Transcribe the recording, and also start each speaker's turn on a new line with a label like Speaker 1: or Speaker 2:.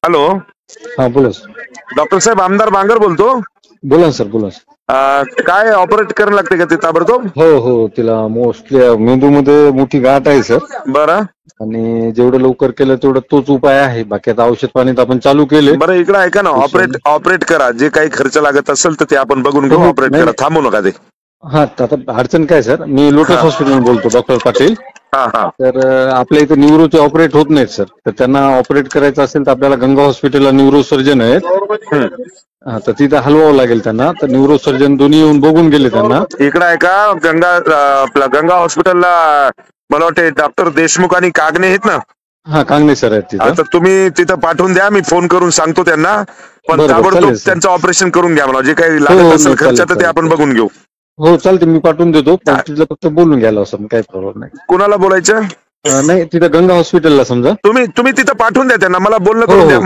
Speaker 1: Hello.
Speaker 2: हा बोला sir.
Speaker 1: Doctor साहेब, आमदार बांगर बोलतो.
Speaker 2: बोला ना सर, बोला सर.
Speaker 1: काय ऑपरेट करायला लागते का ते ताबडतोब?
Speaker 2: हो हो, तिला मोस्टली मेंदूमध्ये मोठी गाठ आहे सर.
Speaker 1: बरं
Speaker 2: आणि जेवढं लवकर केलं तेवढं तोच उपाय आहे. बाकी आता औषध पाणी तर आपण चालू केले.
Speaker 1: बरं, इकडे ऐका ना, ऑपरेट करा. जे काही खर्च लागत असेल तर ते आपण बघून घेऊ.
Speaker 2: हो,
Speaker 1: ऑपरेट
Speaker 2: नाही
Speaker 1: करा, थांबू नका ते.
Speaker 2: हा, आता अडचण काय सर, मी लोटस हॉस्पिटल बोलतो, डॉक्टर पाटील.
Speaker 1: हा हा.
Speaker 2: तर आपल्या इथे न्यूरोचे ऑपरेट होत नाहीत सर. तर त्यांना ऑपरेट करायचं असेल तर आपल्याला गंगा हॉस्पिटलला न्यूरो सर्जन आहेत. हा, तर तिथं हलवावं लागेल त्यांना. तर न्यूरो सर्जन दोन्ही येऊन बघून गेले त्यांना.
Speaker 1: इकडे ऐका, गंगा हॉस्पिटलला मला वाटते डॉक्टर देशमुख आणि कागणे आहेत ना?
Speaker 2: हा, कांगणे सर आहेत तिथं.
Speaker 1: आता तुम्ही तिथं पाठवून द्या, मी फोन करून सांगतो त्यांना. पण
Speaker 2: बरोबर,
Speaker 1: ताबडतोब
Speaker 2: चालेल सर.
Speaker 1: त्यांचं ऑपरेशन करून घ्या. मला जे काही
Speaker 2: हो,
Speaker 1: लागत असेल
Speaker 2: नाही,
Speaker 1: खर्च
Speaker 2: चालेल,
Speaker 1: तर ते आपण
Speaker 2: चालेल.
Speaker 1: बघून घेऊ.
Speaker 2: हो चालते, मी पाठवून देतो. पण तिथलं फक्त बोलून घ्यायला असं काही प्रॉब्लेम नाही.
Speaker 1: कोणाला बोलायचं?
Speaker 2: नाही, तिथं गंगा हॉस्पिटलला समजा.
Speaker 1: तुम्ही तिथं पाठवून द्या त्यांना, मला बोलणं
Speaker 2: हो
Speaker 1: करून द्या.
Speaker 2: हो.